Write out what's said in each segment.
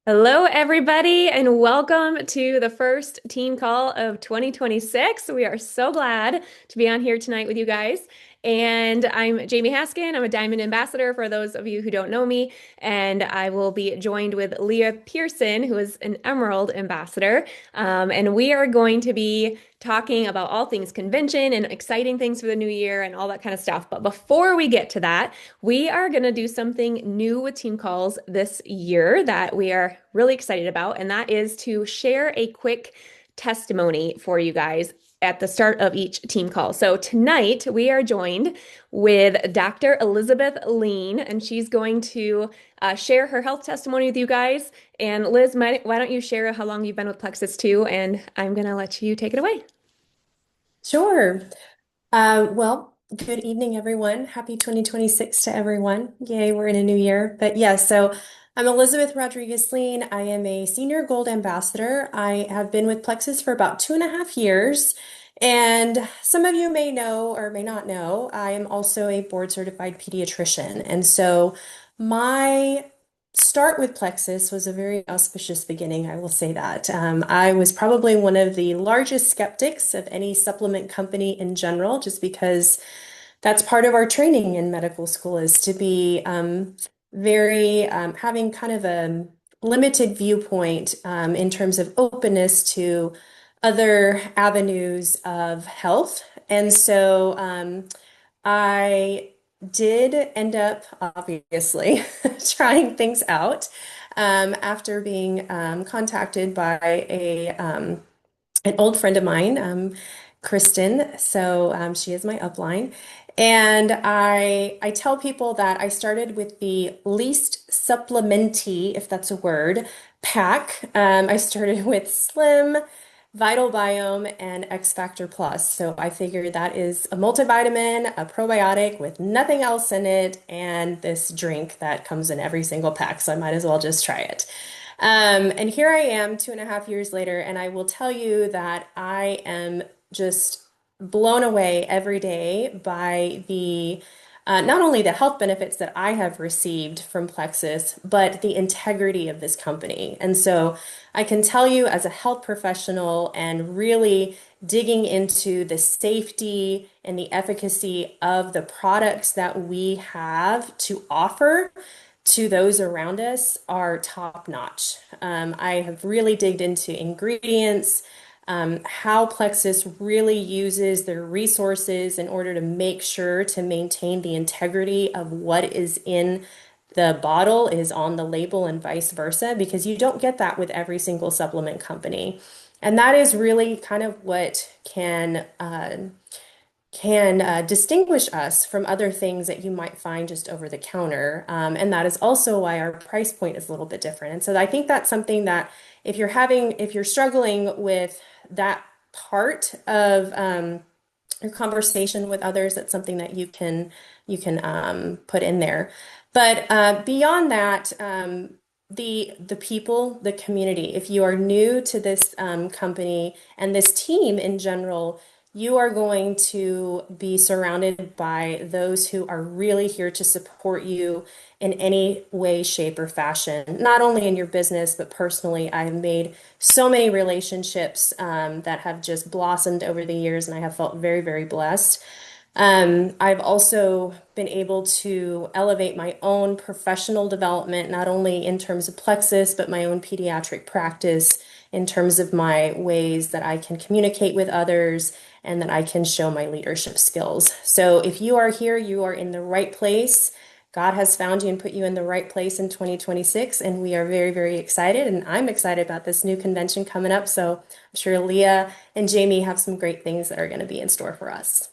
Hello, everybody, and welcome to the first team call of 2026. We are so glad to be on here tonight with you guys. And I'm Jamie Haskin. I'm a Diamond Ambassador for those of you who don't know me. And I will be joined with Leah Pearson, who is an Emerald Ambassador. And we are going to be talking about all things convention and exciting things for the new year and all that kind of stuff. But before we get to that, we are going to do something new with team calls this year that we are really excited about, and that is to share a quick testimony for you guys at the start of each team call. So tonight we are joined with Dr. Elizabeth Lean, and she's going to share her health testimony with you guys. And Liz, why don't you share how long you've been with Plexus 2, and I'm going to let you take it away. Sure. Good evening, everyone. Happy 2026 to everyone. Yay, we're in a new year. But yeah, so I'm Elizabeth Rodriguez-Lean. I am a senior gold ambassador. I have been with Plexus for about 2.5 years. And some of you may know or may not know, I am also a board certified pediatrician. And so my start with Plexus was a very auspicious beginning, I will say that. I was probably one of the largest skeptics of any supplement company in general, just because that's part of our training in medical school is to be very having kind of a limited viewpoint in terms of openness to other avenues of health. And so I did end up obviously trying things out after being contacted by an old friend of mine, Kristen. So she is my upline. And I tell people that I started with the least supplementy, if that's a word, pack. I started with Slim, Vital Biome, and X Factor Plus. So I figured that is a multivitamin, a probiotic with nothing else in it, and this drink that comes in every single pack. So I might as well just try it. And here I am 2.5 years later, and I will tell you that I am just blown away every day by the not only the health benefits that I have received from Plexus, but the integrity of this company. And so I can tell you as a health professional and really digging into the safety and the efficacy of the products that we have to offer to those around us are top notch. I have really digged into ingredients, how Plexus really uses their resources in order to make sure to maintain the integrity of what is in the bottle is on the label and vice versa, because you don't get that with every single supplement company. And that is really kind of what can distinguish us from other things that you might find just over the counter. And that is also why our price point is a little bit different. And so I think that's something that if you're struggling with that part of your conversation with others, that's something that you can put in there. But beyond that, the people, the community. If you are new to this company and this team in general, you are going to be surrounded by those who are really here to support you in any way, shape, or fashion, not only in your business, but personally. I have made so many relationships that have just blossomed over the years, and I have felt very, very blessed. I've also been able to elevate my own professional development, not only in terms of Plexus, but my own pediatric practice in terms of my ways that I can communicate with others and that I can show my leadership skills. So if you are here, you are in the right place. God has found you and put you in the right place in 2026, and we are very, very excited. And I'm excited about this new convention coming up. So I'm sure Leah and Jamie have some great things that are going to be in store for us.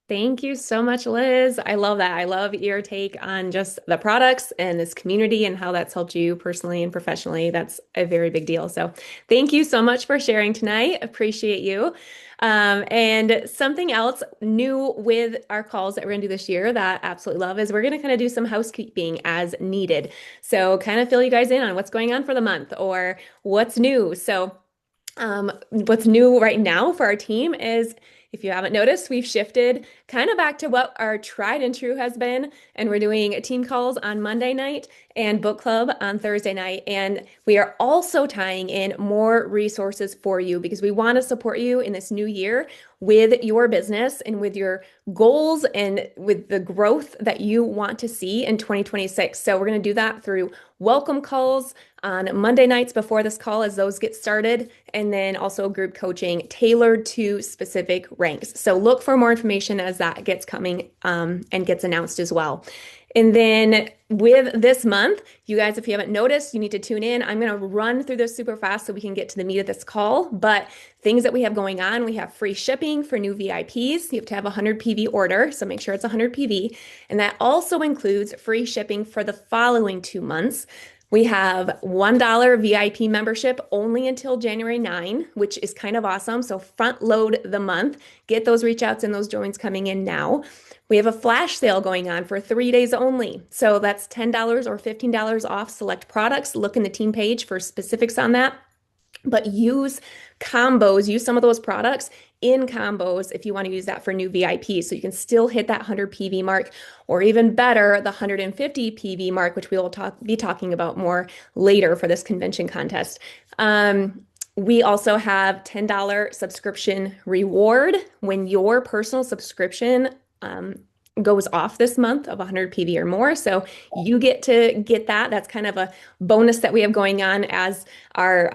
Thank you so much, Liz. I love that. I love your take on just the products and this community and how that's helped you personally and professionally. That's a very big deal. So, thank you so much for sharing tonight. Appreciate you. And something else new with our calls that we're going to do this year that I absolutely love is we're going to kind of do some housekeeping as needed. So, kind of fill you guys in on what's going on for the month or what's new. So, what's new right now for our team is if you haven't noticed, we've shifted kind of back to what our tried and true has been, and we're doing team calls on Monday night and book club on Thursday night. And we are also tying in more resources for you because we want to support you in this new year with your business and with your goals and with the growth that you want to see in 2026. So we're going to do that through welcome calls on Monday nights before this call as those get started, and then also group coaching tailored to specific ranks. So look for more information as that gets coming and gets announced as well. And then with this month, you guys, if you haven't noticed, you need to tune in. I'm going to run through this super fast so we can get to the meat of this call. But things that we have going on, we have free shipping for new VIPs. You have to have a 100 PV order, so make sure it's 100 PV. And that also includes free shipping for the following 2 months. We have $1 VIP membership only until January 9, which is kind of awesome. So front load the month, get those reach outs and those joins coming in now. We have a flash sale going on for 3 days only. So that's $10 or $15 off select products. Look in the team page for specifics on that. But use combos, use some of those products in combos if you want to use that for new VIP. So you can still hit that 100 PV mark, or even better, the 150 PV mark, which we will be talking about more later for this convention contest. We also have $10 subscription reward when your personal subscription goes off this month of 100 PV or more. So you get to get that. That's kind of a bonus that we have going on as our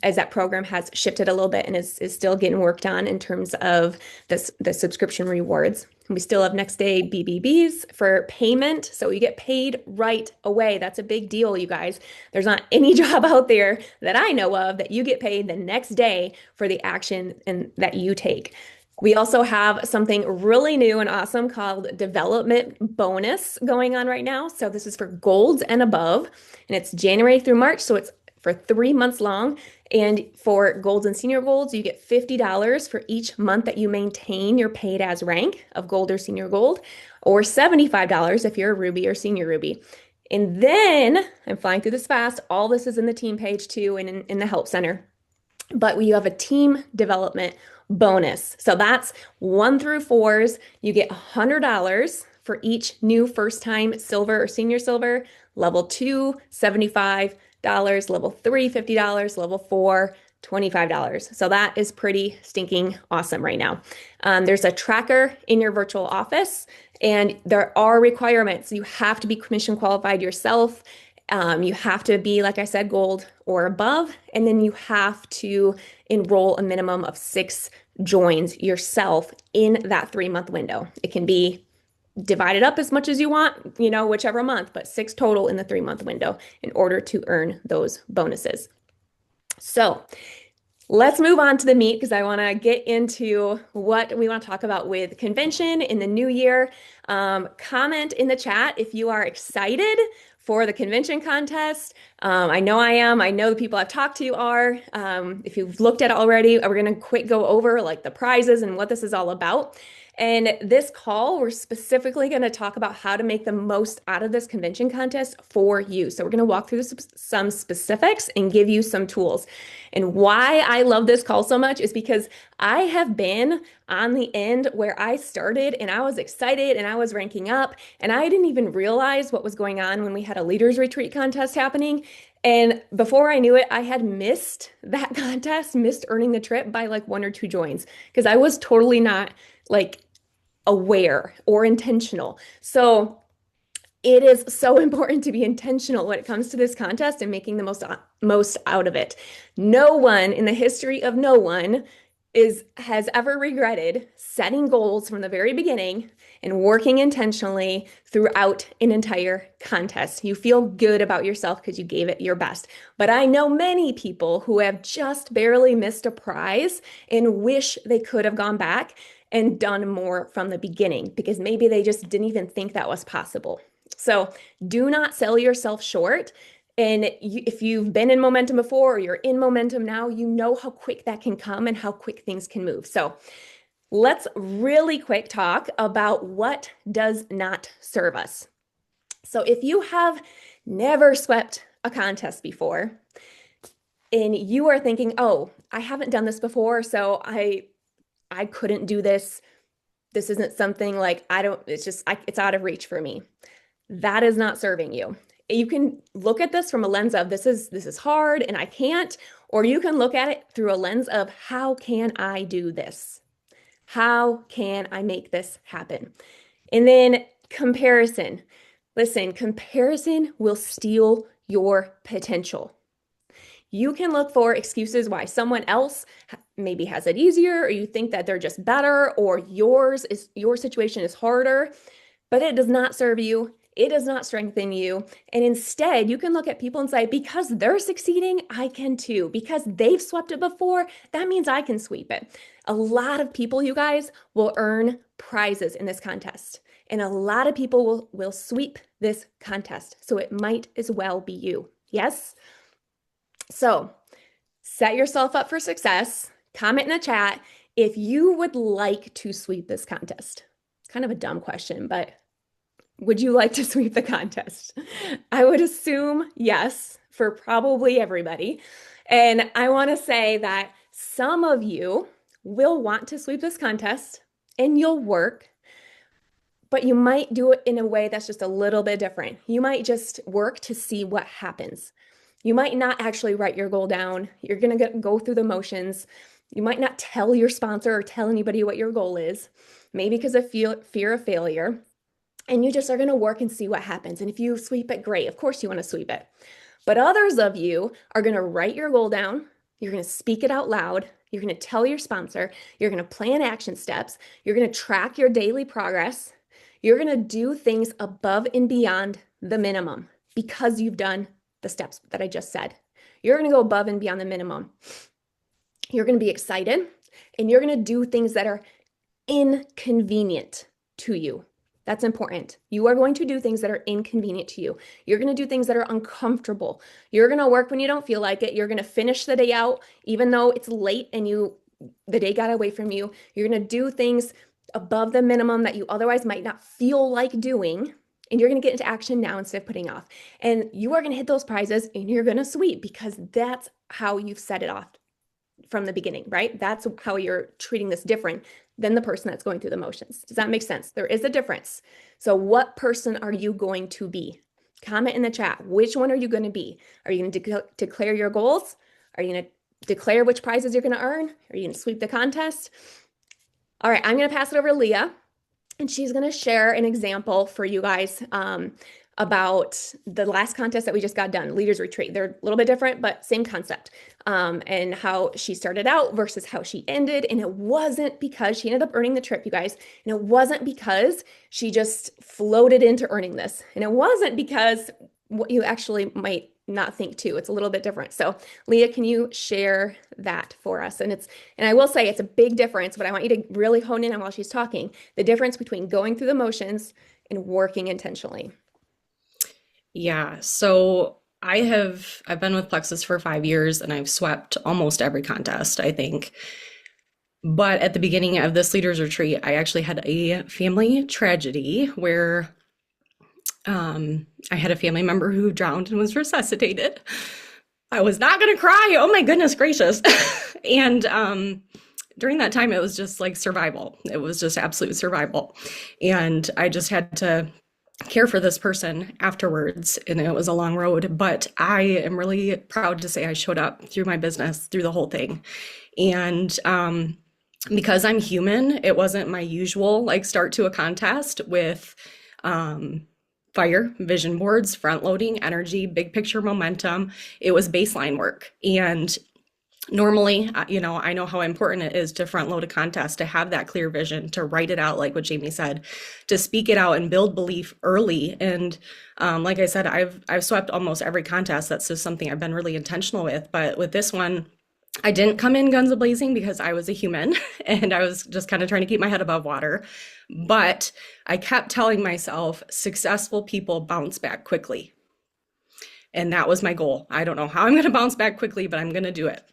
as that program has shifted a little bit and is still getting worked on in terms of the subscription rewards. We still have next day BBBs for payment. So you get paid right away. That's a big deal, you guys. There's not any job out there that I know of that you get paid the next day for the action and that you take. We also have something really new and awesome called Development Bonus going on right now. So this is for golds and above, and it's January through March. So it's for 3 months long. And for golds and senior golds, you get $50 for each month that you maintain your paid as rank of gold or senior gold, or $75 if you're a ruby or senior ruby. And then I'm flying through this fast. All this is in the team page too and in the help center. But you have a team development bonus. So that's 1 through 4s. You get $100 for each new first time silver or senior silver. Level 2, $75. Level 3, $50. Level 4, $25. So that is pretty stinking awesome right now. There's a tracker in your virtual office, and there are requirements. You have to be commission qualified yourself. You have to be, like I said, gold or above, and then you have to enroll a minimum of 6 joins yourself in that 3-month window. It can be divided up as much as you want, whichever month, but 6 total in the 3-month window in order to earn those bonuses. So let's move on to the meat because I want to get into what we want to talk about with convention in the new year. Comment in the chat if you are excited for the convention contest. I know I am. I know the people I've talked to are. If you've looked at it already, we're going to quick go over like the prizes and what this is all about. And this call, we're specifically going to talk about how to make the most out of this convention contest for you. So we're going to walk through some specifics and give you some tools. And why I love this call so much is because I have been on the end where I started and I was excited and I was ranking up and I didn't even realize what was going on when we had a leaders retreat contest happening. And before I knew it, I had missed that contest, missed earning the trip by like 1 or 2 joins because I was totally not like aware or intentional. So it is so important to be intentional when it comes to this contest and making the most out of it. No one in the history of no one has ever regretted setting goals from the very beginning and working intentionally throughout an entire contest. You feel good about yourself because you gave it your best. But I know many people who have just barely missed a prize and wish they could have gone back and done more from the beginning because maybe they just didn't even think that was possible. So do not sell yourself short. And if you've been in momentum before or you're in momentum now, you know how quick that can come and how quick things can move. So let's really quick talk about what does not serve us. So if you have never swept a contest before and you are thinking, oh, I haven't done this before, so I couldn't do this. This isn't something like it's out of reach for me. That is not serving you. You can look at this from a lens of this is hard and I can't, or you can look at it through a lens of how can I do this? How can I make this happen? And then comparison. Listen, comparison will steal your potential. You can look for excuses why someone else maybe has it easier, or you think that they're just better, or your situation is harder, but it does not serve you. It does not strengthen you. And instead, you can look at people and say, because they're succeeding, I can too. Because they've swept it before, that means I can sweep it. A lot of people, you guys, will earn prizes in this contest. And a lot of people will sweep this contest. So it might as well be you. Yes? So set yourself up for success. Comment in the chat if you would like to sweep this contest. Kind of a dumb question, but would you like to sweep the contest? I would assume yes for probably everybody. And I want to say that some of you will want to sweep this contest and you'll work, but you might do it in a way that's just a little bit different. You might just work to see what happens. You might not actually write your goal down. You're going to go through the motions. You might not tell your sponsor or tell anybody what your goal is, maybe because of fear of failure. And you just are going to work and see what happens. And if you sweep it, great. Of course, you want to sweep it. But others of you are going to write your goal down. You're going to speak it out loud. You're going to tell your sponsor. You're going to plan action steps. You're going to track your daily progress. You're going to do things above and beyond the minimum because you've done the steps that I just said. You're going to go above and beyond the minimum. You're going to be excited and you're going to do things that are inconvenient to you. That's important. You are going to do things that are inconvenient to you. You're going to do things that are uncomfortable. You're going to work when you don't feel like it. You're going to finish the day out, even though it's late and the day got away from you. You're going to do things above the minimum that you otherwise might not feel like doing. And you're going to get into action now instead of putting off. And you are going to hit those prizes and you're going to sweep because that's how you've set it off from the beginning, right? That's how you're treating this different than the person that's going through the motions. Does that make sense? There is a difference. So what person are you going to be? Comment in the chat. Which one are you going to be? Are you going to declare your goals? Are you going to declare which prizes you're going to earn? Are you going to sweep the contest? All right, I'm going to pass it over to Leah, and she's going to share an example for you guys about the last contest that we just got done, Leaders Retreat. They're a little bit different, but same concept, and how she started out versus how she ended. And it wasn't because she ended up earning the trip, you guys. And it wasn't because she just floated into earning this. And it wasn't because what you actually might not think too. It's a little bit different. So Leah, can you share that for us? And I will say it's a big difference, but I want you to really hone in on while she's talking, the difference between going through the motions and working intentionally. Yeah. So I've been with Plexus for 5 years and I've swept almost every contest, I think. But at the beginning of this leaders retreat, I actually had a family tragedy where I had a family member who drowned and was resuscitated. I was not going to cry. Oh my goodness gracious. And during that time, it was just like survival. It was just absolute survival. And I just had to care for this person afterwards. And it was a long road, but I am really proud to say I showed up through my business, through the whole thing. And because I'm human, it wasn't my usual like start to a contest with fire, vision boards, front loading, energy, big picture momentum. It was baseline work. And normally, I know how important it is to front load a contest, to have that clear vision, to write it out, like what Jamie said, to speak it out and build belief early. And like I said, I've swept almost every contest. That's just something I've been really intentional with. But with this one, I didn't come in guns a-blazing because I was a human and I was just kind of trying to keep my head above water. But I kept telling myself, successful people bounce back quickly. And that was my goal. I don't know how I'm going to bounce back quickly, but I'm going to do it.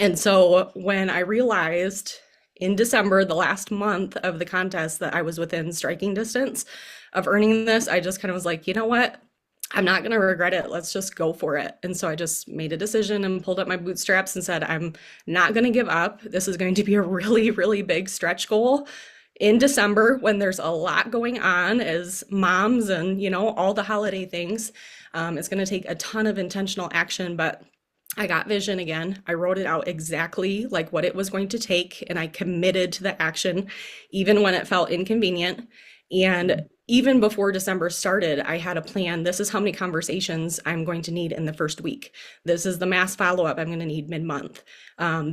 And so when I realized in December, the last month of the contest, that I was within striking distance of earning this, I just kind of was like, you know what? I'm not going to regret it. Let's just go for it. And so I just made a decision and pulled up my bootstraps and said, I'm not going to give up. This is going to be a really, really big stretch goal in December when there's a lot going on as moms and, all the holiday things. It's going to take a ton of intentional action, but I got vision again. I wrote it out exactly like what it was going to take, and I committed to the action, even when it felt inconvenient. And even before December started, I had a plan. This is how many conversations I'm going to need in the first week. This is the mass follow up I'm going to need mid-month.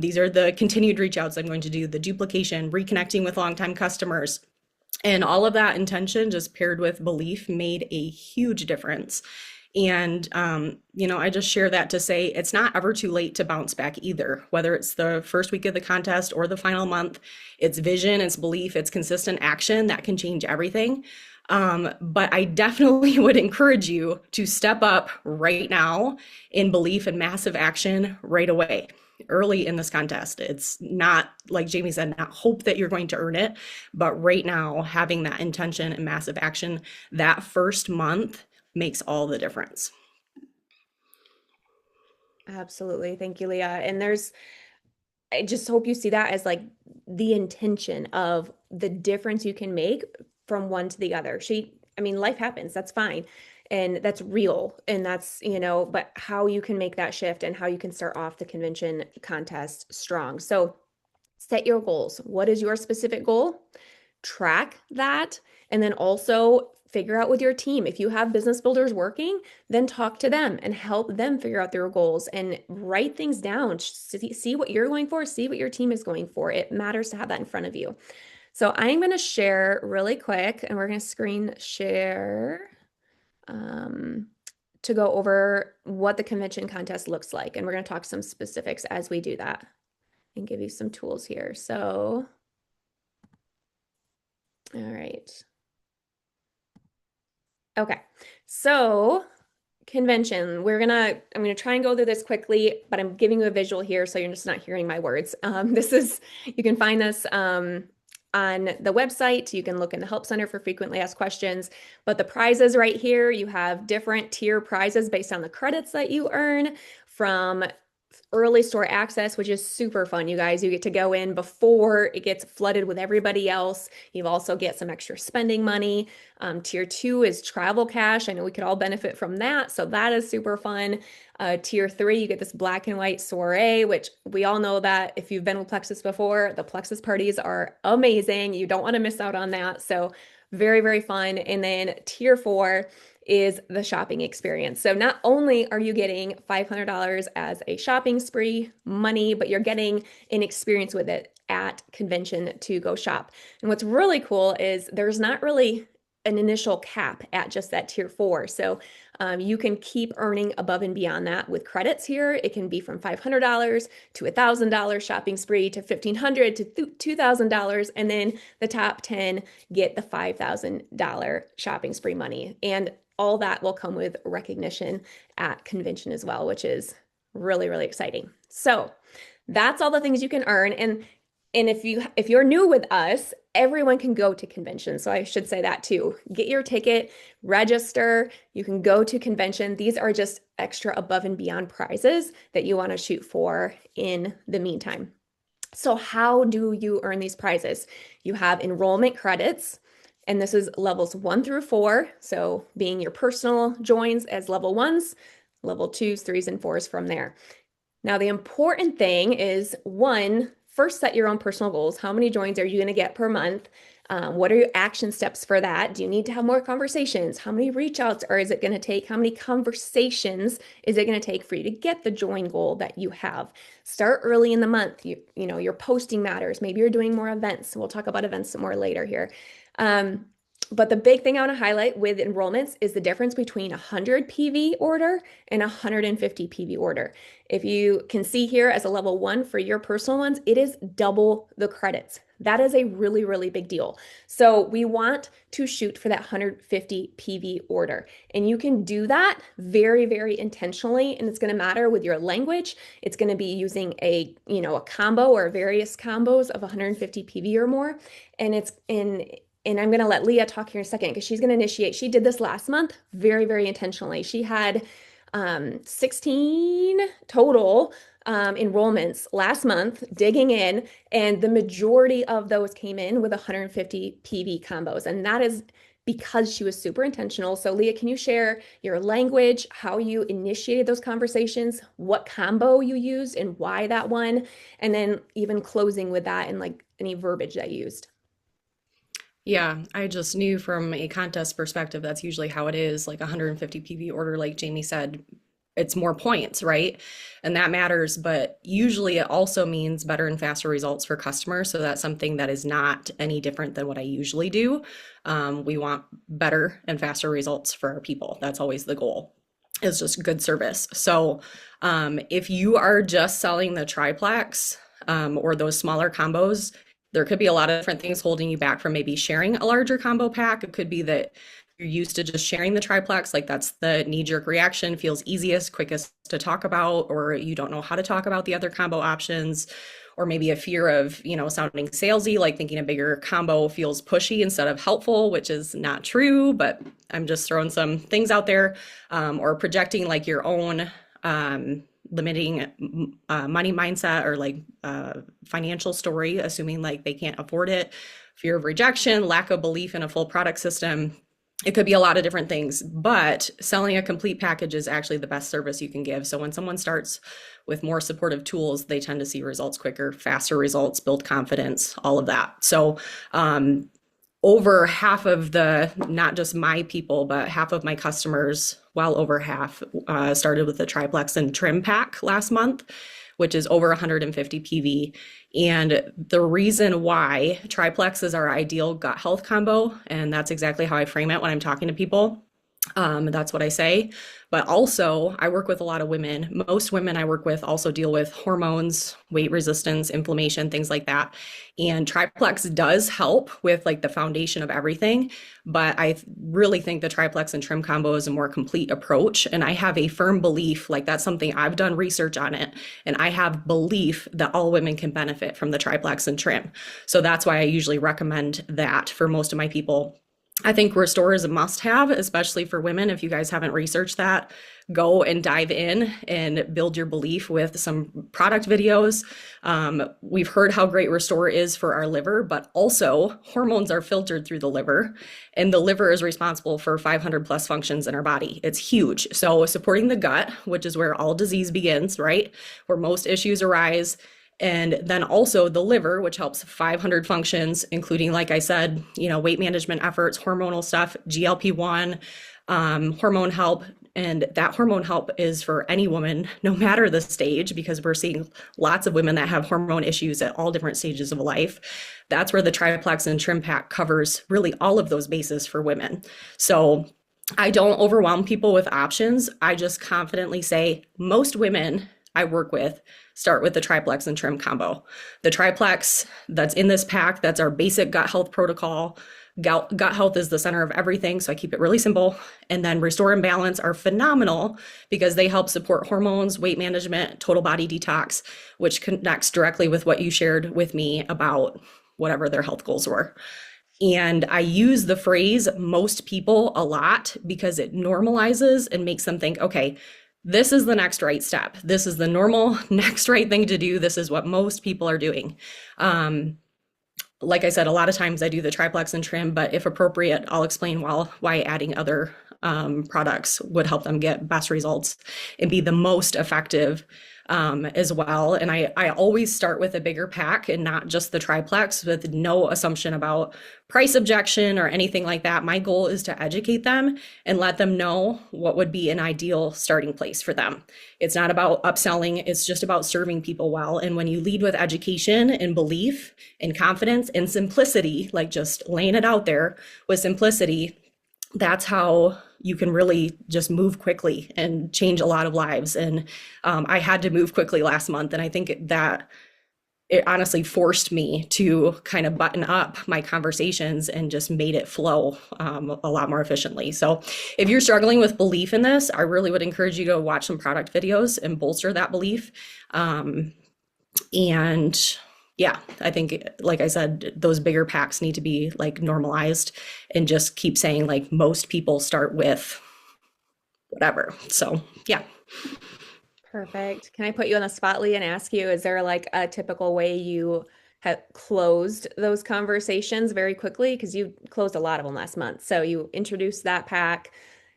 These are the continued reach outs I'm going to do, the duplication, reconnecting with longtime customers. And all of that intention just paired with belief made a huge difference. And, I just share that to say it's not ever too late to bounce back either, whether it's the first week of the contest or the final month. It's vision, it's belief, it's consistent action that can change everything. But I definitely would encourage you to step up right now in belief and massive action right away, early in this contest. It's not, like Jamie said, not hope that you're going to earn it, but right now, having that intention and massive action that first month makes all the difference. Absolutely. Thank you, Leah. And I just hope you see that as like the intention of the difference you can make from one to the other. Life happens, that's fine. And that's real. And that's, but how you can make that shift and how you can start off the convention contest strong. So set your goals. What is your specific goal? Track that. And then also figure out with your team. If you have business builders working, then talk to them and help them figure out their goals and write things down. See what you're going for, see what your team is going for. It matters to have that in front of you. So I'm going to share really quick, and we're going to screen share to go over what the convention contest looks like. And we're going to talk some specifics as we do that and give you some tools here. So, all right. Okay, so convention, I'm gonna try and go through this quickly, but I'm giving you a visual here so you're just not hearing my words. You can find this on the website. You can look in the Help Center for frequently asked questions, but the prizes right here, you have different tier prizes based on the credits that you earn from early store access, which is super fun, you guys. You get to go in before it gets flooded with everybody else. You also get some extra spending money. Tier 2 is travel cash. I know we could all benefit from that, so that is super fun. Tier 3, you get this black and white soiree, which we all know that if you've been with Plexus before, the Plexus parties are amazing. You don't want to miss out on that. So very, very fun. And then Tier 4 is the shopping experience. So not only are you getting $500 as a shopping spree money, but you're getting an experience with it at convention to go shop. And what's really cool is there's not really an initial cap at just that tier 4. So you can keep earning above and beyond that with credits here. It can be from $500 to $1,000 shopping spree to $1,500 to $2,000. And then the top 10 get the $5,000 shopping spree money. And all that will come with recognition at convention as well, which is really, really exciting. So that's all the things you can earn. And if you're new with us, everyone can go to convention. So I should say that too. Get your ticket, register. You can go to convention. These are just extra above and beyond prizes that you want to shoot for in the meantime. So how do you earn these prizes? You have enrollment credits. And this is levels 1 through 4. So being your personal joins as level 1s, level 2s, 3s, and 4s from there. Now, the important thing is first set your own personal goals. How many joins are you going to get per month? What are your action steps for that? Do you need to have more conversations? How many reach outs is it going to take? How many conversations is it going to take for you to get the join goal that you have? Start early in the month. Your posting matters. Maybe you're doing more events. We'll talk about events some more later here. But the big thing I want to highlight with enrollments is the difference between a 100 PV order and a 150 PV order. If you can see here as a level 1 for your personal ones, it is double the credits. That is a really, really big deal. So we want to shoot for that 150 PV order. And you can do that very, very intentionally. And it's going to matter with your language. It's going to be using a combo or various combos of 150 PV or more. And I'm going to let Leah talk here in a second because she's going to initiate. She did this last month very, very intentionally. She had 16 total enrollments last month digging in, and the majority of those came in with 150 PV combos. And that is because she was super intentional. So, Leah, can you share your language, how you initiated those conversations, what combo you used, and why that one? And then even closing with that and like any verbiage that you used. Yeah, I just knew from a contest perspective, that's usually how it is. Like 150 PV order, like Jamie said, it's more points, right? And that matters, but usually it also means better and faster results for customers. So that's something that is not any different than what I usually do. We want better and faster results for our people. That's always the goal. It's just good service. So if you are just selling the triplex or those smaller combos, there could be a lot of different things holding you back from maybe sharing a larger combo pack. It could be that you're used to just sharing the triplex, like that's the knee-jerk reaction, feels easiest, quickest to talk about, or you don't know how to talk about the other combo options, or maybe a fear of, sounding salesy, like thinking a bigger combo feels pushy instead of helpful, which is not true, but I'm just throwing some things out there, or projecting like your own limiting money mindset or like financial story, assuming like they can't afford it, fear of rejection, lack of belief in a full product system. It could be a lot of different things, but selling a complete package is actually the best service you can give. So when someone starts with more supportive tools, they tend to see results quicker, faster results, build confidence, all of that. So over half of the, not just my people, but half of my customers, well over half, started with the triplex and trim pack last month, which is over 150 PV. And the reason why triplex is our ideal gut health combo, and that's exactly how I frame it when I'm talking to people. That's what I say. But also, I work with a lot of women. Most women I work with also deal with hormones, weight resistance, inflammation, things like that. And triplex does help with like the foundation of everything. But I really think the triplex and trim combo is a more complete approach. And I have a firm belief, like that's something I've done research on it. And I have belief that all women can benefit from the triplex and trim. So that's why I usually recommend that for most of my people. I think Restore is a must have, especially for women. If you guys haven't researched that, go and dive in and build your belief with some product videos. We've heard how great Restore is for our liver, but also hormones are filtered through the liver, and the liver is responsible for 500 plus functions in our body. It's huge. So supporting the gut, which is where all disease begins, right? Where most issues arise. And then also the liver, which helps 500 functions, including, like I said, weight management efforts, hormonal stuff, GLP-1, hormone help. And that hormone help is for any woman, no matter the stage, because we're seeing lots of women that have hormone issues at all different stages of life. That's where the triplex and trim pack covers really all of those bases for women. So I don't overwhelm people with options. I just confidently say most women I work with start with the triplex and trim combo. The triplex that's in this pack, that's our basic gut health protocol. Gut health is the center of everything, so I keep it really simple. And then Restore and Balance are phenomenal because they help support hormones, weight management, total body detox, which connects directly with what you shared with me about whatever their health goals were. And I use the phrase most people a lot because it normalizes and makes them think, okay, this is the next right step. This is the normal next right thing to do. This is what most people are doing. Like I said, a lot of times I do the triplex and trim, but if appropriate, I'll explain why adding other products would help them get best results and be the most effective as well. And I always start with a bigger pack and not just the triplex, with no assumption about price objection or anything like that. My goal is to educate them and let them know what would be an ideal starting place for them. It's not about upselling, it's just about serving people well. And when you lead with education and belief and confidence and simplicity, like just laying it out there with simplicity, that's how you can really just move quickly and change a lot of lives. And I had to move quickly last month. And I think that it honestly forced me to kind of button up my conversations and just made it flow a lot more efficiently. So if you're struggling with belief in this, I really would encourage you to watch some product videos and bolster that belief. And yeah, I think, like I said, those bigger packs need to be like normalized and just keep saying like most people start with whatever. So yeah. Perfect. Can I put you on the spot, Lee, and ask you, is there like a typical way you have closed those conversations very quickly because you closed a lot of them last month. So you introduced that pack,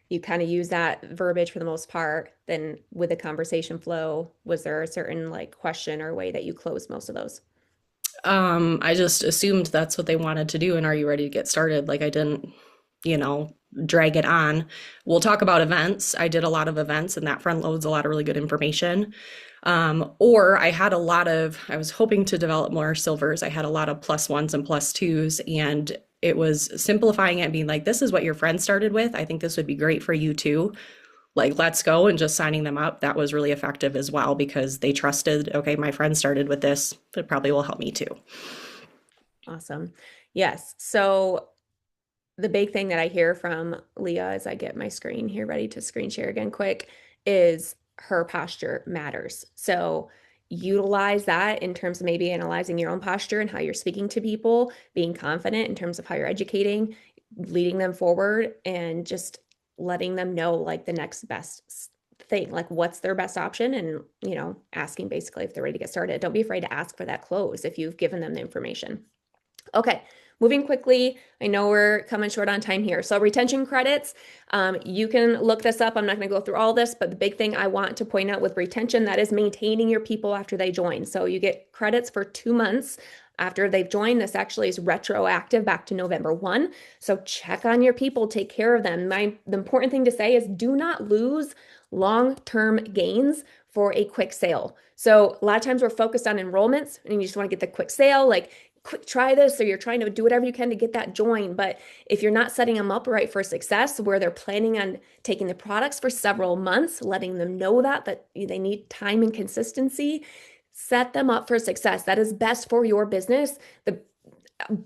you kind of use that verbiage for the most part. Then with the conversation flow, was there a certain like question or way that you closed most of those? I just assumed that's what they wanted to do, and are you ready to get started? Like I didn't, you know, drag it on. We'll talk about events. I did a lot of events, and that front loads a lot of really good information. Or I was hoping to develop more silvers. I had a lot of plus ones and plus twos, and it was simplifying it and being like, this is what your friend started with. I think this would be great for you too. Like, let's go, and just signing them up. That was really effective as well because they trusted, okay, my friend started with this, it probably will help me too. Awesome. Yes. So the big thing that I hear from Leah as I get my screen here ready to screen share again quick is her posture matters. So utilize that in terms of maybe analyzing your own posture and how you're speaking to people, being confident in terms of how you're educating, leading them forward, and just letting them know like the next best thing, like what's their best option, and asking basically if they're ready to get started. Don't be afraid to ask for that close if you've given them the information. Okay, moving quickly. I know we're coming short on time here. So retention credits, you can look this up. I'm not going to go through all this, but the big thing I want to point out with retention, that is maintaining your people after they join. So you get credits for 2 months after they've joined. This actually is retroactive back to November 1. So check on your people, take care of them. The important thing to say is do not lose long-term gains for a quick sale. So a lot of times we're focused on enrollments and you just want to get the quick sale, like quick try this, or you're trying to do whatever you can to get that join. But if you're not setting them up right for success, where they're planning on taking the products for several months, letting them know that they need time and consistency, set them up for success. That is best for your business.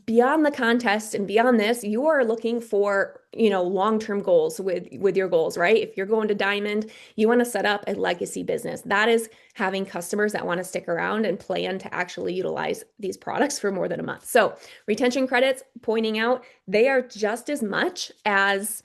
Beyond the contest and beyond this, you are looking for, long-term goals with your goals, right? If you're going to Diamond, you want to set up a legacy business. That is having customers that want to stick around and plan to actually utilize these products for more than a month. So retention credits, pointing out, they are just as much as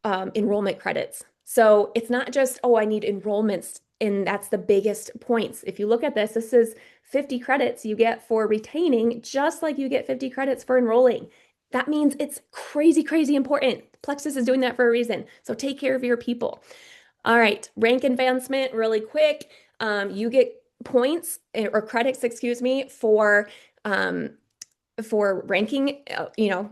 enrollment credits. So it's not just, oh, I need enrollments, and that's the biggest points. If you look at this is 50 credits you get for retaining, just like you get 50 credits for enrolling. That means it's crazy, crazy important. Plexus is doing that for a reason. So take care of your people. All right, rank advancement, really quick. You get points or credits, excuse me, for ranking,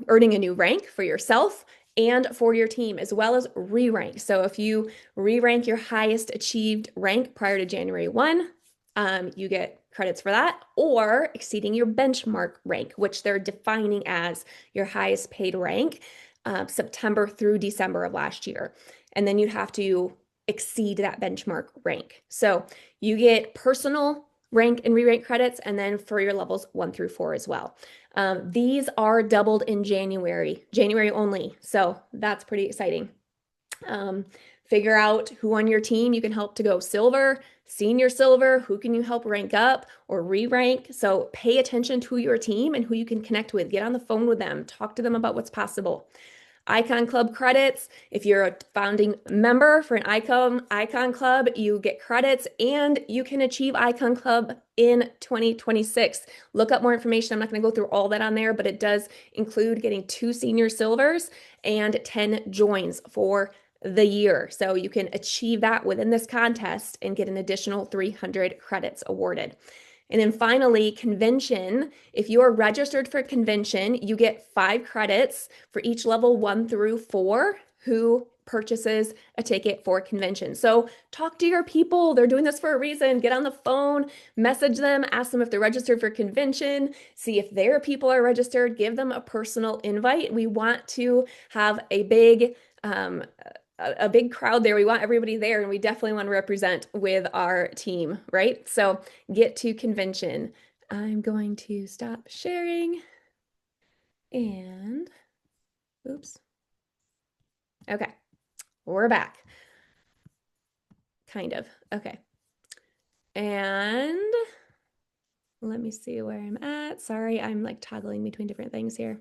earning a new rank for yourself and for your team, as well as re-rank. So if you re-rank your highest achieved rank prior to January 1, you get credits for that, or exceeding your benchmark rank, which they're defining as your highest paid rank, September through December of last year. And then you'd have to exceed that benchmark rank. So you get personal rank and re-rank credits, and then for your levels 1 through 4 as well. These are doubled in January only. So that's pretty exciting. Figure out who on your team you can help to go silver, senior silver, who can you help rank up or re-rank. So pay attention to your team and who you can connect with. Get on the phone with them, talk to them about what's possible. Icon Club credits. If you're a founding member for an Icon Club, you get credits and you can achieve Icon Club in 2026. Look up more information. I'm not going to go through all that on there, but it does include getting 2 senior silvers and 10 joins for the year. So you can achieve that within this contest and get an additional 300 credits awarded. And then finally, convention. If you are registered for convention, you get 5 credits for each level 1 through 4 who purchases a ticket for convention. So talk to your people. They're doing this for a reason. Get on the phone, message them, ask them if they're registered for convention, see if their people are registered, give them a personal invite. We want to have a big crowd there. We want everybody there, and we definitely want to represent with our team, right? So get to convention. I'm going to stop sharing and oops. Okay, we're back. Kind of. Okay. And let me see where I'm at. Sorry, I'm like toggling between different things here.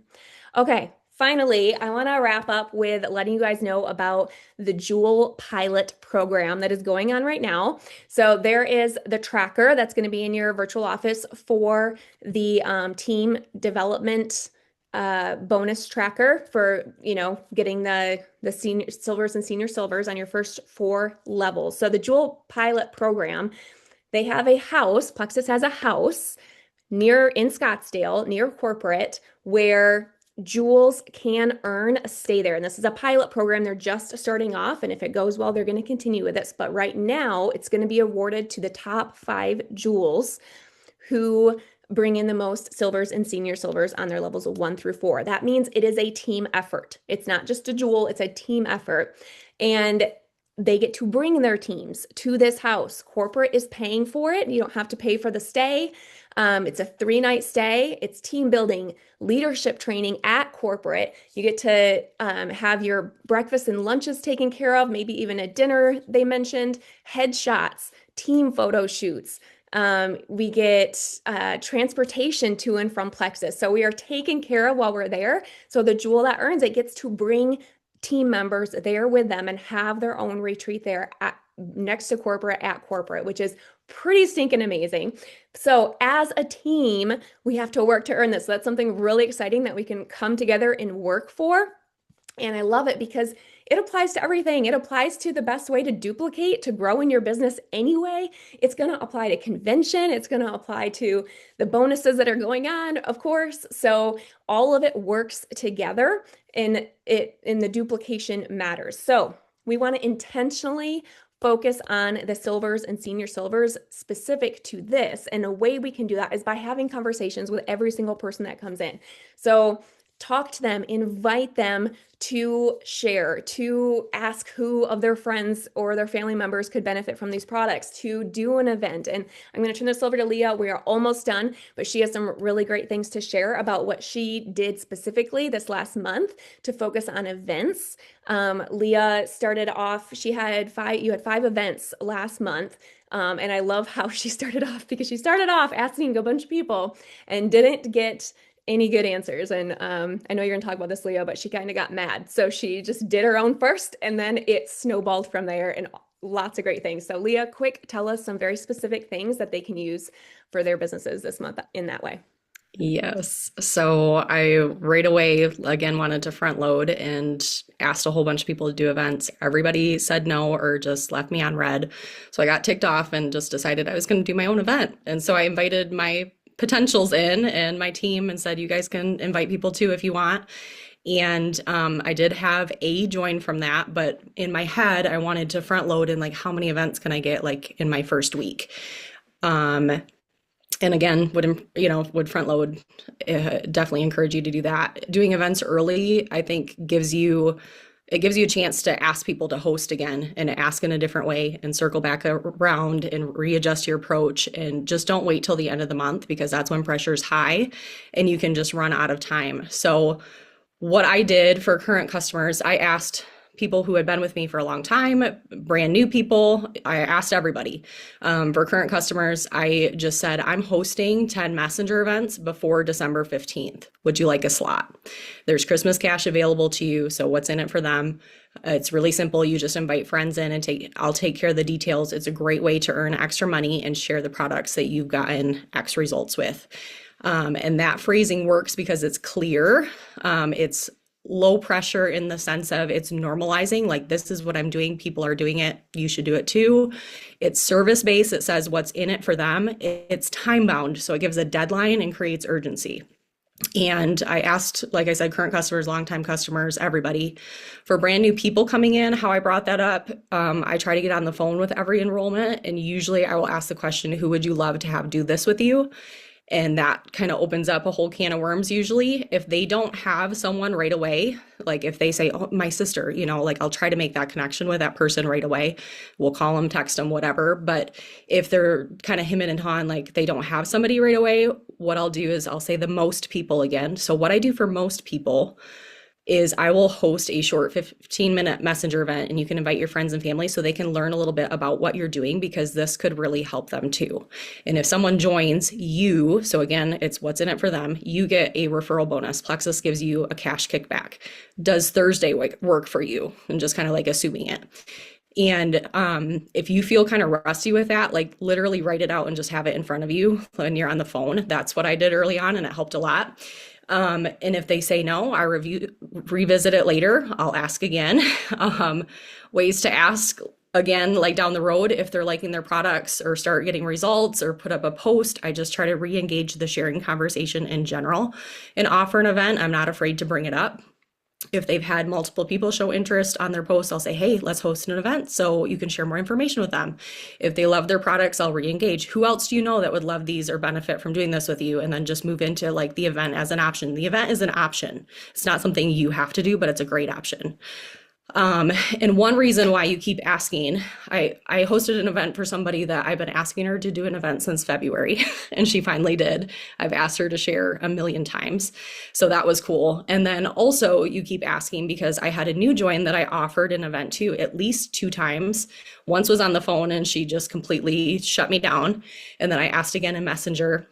Okay, finally, I want to wrap up with letting you guys know about the Jewel pilot program that is going on right now. So there is the tracker that's going to be in your virtual office for the team development bonus tracker for, getting the senior silvers and senior silvers on your first 4 levels. So the Jewel pilot program, they have a house, Plexus has a house in Scottsdale, near corporate, where Jewels can earn a stay there. And this is a pilot program. They're just starting off. And if it goes well, they're going to continue with this. But right now, it's going to be awarded to the top 5 Jewels who bring in the most silvers and senior silvers on their levels of 1 through 4. That means it is a team effort. It's not just a Jewel, it's a team effort. And they get to bring their teams to this house. Corporate is paying for it. You don't have to pay for the stay. It's a 3-night stay. It's team building, leadership training at corporate. You get to have your breakfast and lunches taken care of, maybe even a dinner, they mentioned, headshots, team photo shoots. We get transportation to and from Plexus. So we are taken care of while we're there. So the Jewel that earns it gets to bring team members there with them and have their own retreat there next to corporate at corporate, which is pretty stinking amazing. So as a team, we have to work to earn this. So that's something really exciting that we can come together and work for. And I love it because it applies to everything. It applies to the best way to duplicate, to grow in your business anyway. It's going to apply to convention. It's going to apply to the bonuses that are going on, of course. So all of it works together and the duplication matters. So we want to intentionally focus on the silvers and senior silvers specific to this. And a way we can do that is by having conversations with every single person that comes in. So talk to them, invite them to share, to ask who of their friends or their family members could benefit from these products, to do an event. And I'm going to turn this over to Leah. We are almost done, but she has some really great things to share about what she did specifically this last month to focus on events. Leah started off, you had 5 events last month. And I love how she started off because she started off asking a bunch of people and didn't get any good answers. And I know you're gonna talk about this, Leah, but she kind of got mad. So she just did her own first and then it snowballed from there and lots of great things. So Leah, quick, tell us some very specific things that they can use for their businesses this month in that way. Yes. So I right away, again, wanted to front load and asked a whole bunch of people to do events. Everybody said no or just left me on red. So I got ticked off and just decided I was going to do my own event. And so I invited my potentials in and my team and said, you guys can invite people too if you want. And I did have a join from that, but in my head, I wanted to front load and like, how many events can I get like in my first week? And again, would front load, definitely encourage you to do that. Doing events early, I think gives you a chance to ask people to host again and ask in a different way and circle back around and readjust your approach. And just don't wait till the end of the month because that's when pressure is high and you can just run out of time. So what I did for current customers, I asked people who had been with me for a long time, brand new people. I asked everybody. For current customers, I just said, I'm hosting 10 messenger events before December 15th. Would you like a slot? There's Christmas cash available to you. So what's in it for them? It's really simple. You just invite friends in and I'll take care of the details. It's a great way to earn extra money and share the products that you've gotten X results with. And that phrasing works because it's clear. It's low pressure in the sense of it's normalizing, like this is what I'm doing. People are doing it. You should do it too. It's service based. It says what's in it for them. It's time bound. So it gives a deadline and creates urgency. And I asked, like I said, current customers, longtime customers, everybody. For brand new people coming in, how I brought that up, I try to get on the phone with every enrollment. And usually I will ask the question, who would you love to have do this with you? And that kind of opens up a whole can of worms usually. If they don't have someone right away, like if they say, oh, my sister, like I'll try to make that connection with that person right away. We'll call them, text them, whatever. But if they're kind of hemming and hawing, like they don't have somebody right away, what I'll do is I'll say the most people again. So what I do for most people is I will host a short 15-minute messenger event, and you can invite your friends and family so they can learn a little bit about what you're doing, because this could really help them too. And if someone joins you, so again, it's what's in it for them, you get a referral bonus. Plexus gives you a cash kickback. Does Thursday work for you? And just kind of like assuming it. And if you feel kind of rusty with that, like literally write it out and just have it in front of you when you're on the phone. That's what I did early on, and it helped a lot. And if they say no, I revisit it later. I'll ask again. Ways to ask again, like down the road, if they're liking their products or start getting results or put up a post, I just try to re-engage the sharing conversation in general and offer an event. I'm not afraid to bring it up. If they've had multiple people show interest on their post, I'll say, hey, let's host an event so you can share more information with them. If they love their products, I'll re-engage. Who else do you know that would love these or benefit from doing this with you? And then just move into like the event as an option. The event is an option. It's not something you have to do, but it's a great option. And one reason why you keep asking, I hosted an event for somebody that I've been asking her to do an event since February, and she finally did. I've asked her to share 1,000,000 times. So that was cool. And then also you keep asking because I had a new join that I offered an event to at least 2 times. Once was on the phone and she just completely shut me down. And then I asked again in Messenger.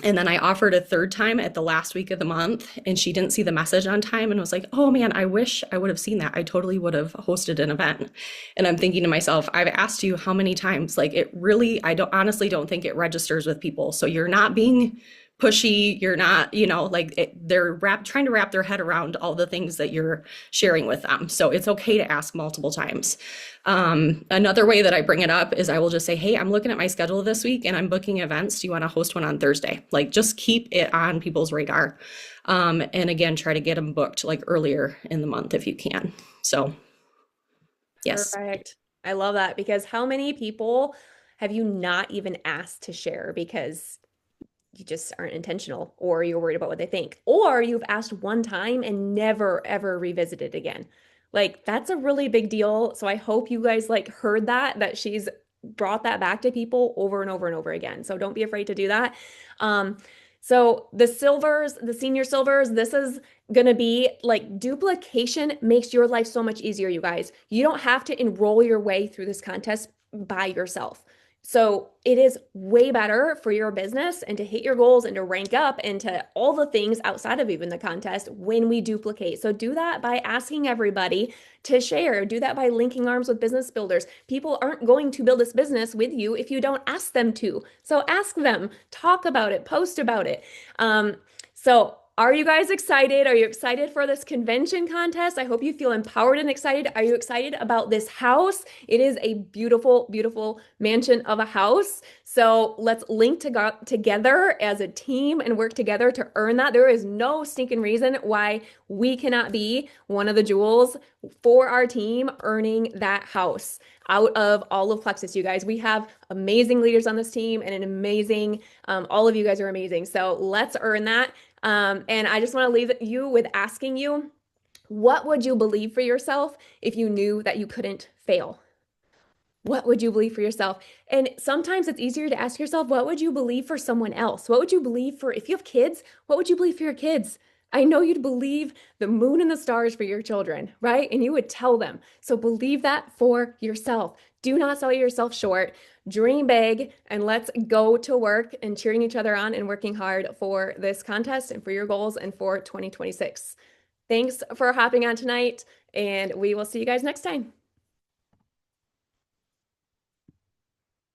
And then I offered a 3rd time at the last week of the month, and she didn't see the message on time and was like, oh man, I wish I would have seen that. I totally would have hosted an event. And I'm thinking to myself, I've asked you how many times, like it really, honestly don't think it registers with people. So you're not being pushy. You're not, they're trying to wrap their head around all the things that you're sharing with them. So it's okay to ask multiple times. Another way that I bring it up is I will just say, hey, I'm looking at my schedule this week and I'm booking events. Do you want to host one on Thursday? Like just keep it on people's radar. And again, try to get them booked like earlier in the month if you can. So yes. Perfect. I love that, because how many people have you not even asked to share because you just aren't intentional, or you're worried about what they think, or you've asked one time and never ever revisited again? Like that's a really big deal. So I hope you guys like heard that she's brought that back to people over and over and over again. So don't be afraid to do that. So the silvers, the senior silvers, this is going to be like duplication makes your life so much easier, you guys. You don't have to enroll your way through this contest by yourself. So it is way better for your business and to hit your goals and to rank up and to all the things outside of even the contest when we duplicate. So do that by asking everybody to share. Do that by linking arms with business builders. People aren't going to build this business with you if you don't ask them to. So ask them, talk about it, post about it. So are you guys excited? Are you excited for this convention contest? I hope you feel empowered and excited. Are you excited about this house? It is a beautiful, beautiful mansion of a house. So let's link together as a team and work together to earn that. There is no stinking reason why we cannot be one of the jewels for our team earning that house out of all of Plexus, you guys. We have amazing leaders on this team and an amazing, all of you guys are amazing. So let's earn that. And I just want to leave you with asking you, what would you believe for yourself if you knew that you couldn't fail? What would you believe for yourself? And sometimes it's easier to ask yourself, what would you believe for someone else? What would you believe for, if you have kids, what would you believe for your kids? I know you'd believe the moon and the stars for your children, right? And you would tell them. So believe that for yourself. Do not sell yourself short. Dream big, and let's go to work and cheering each other on and working hard for this contest and for your goals and for 2026. Thanks for hopping on tonight, and we will see you guys next time.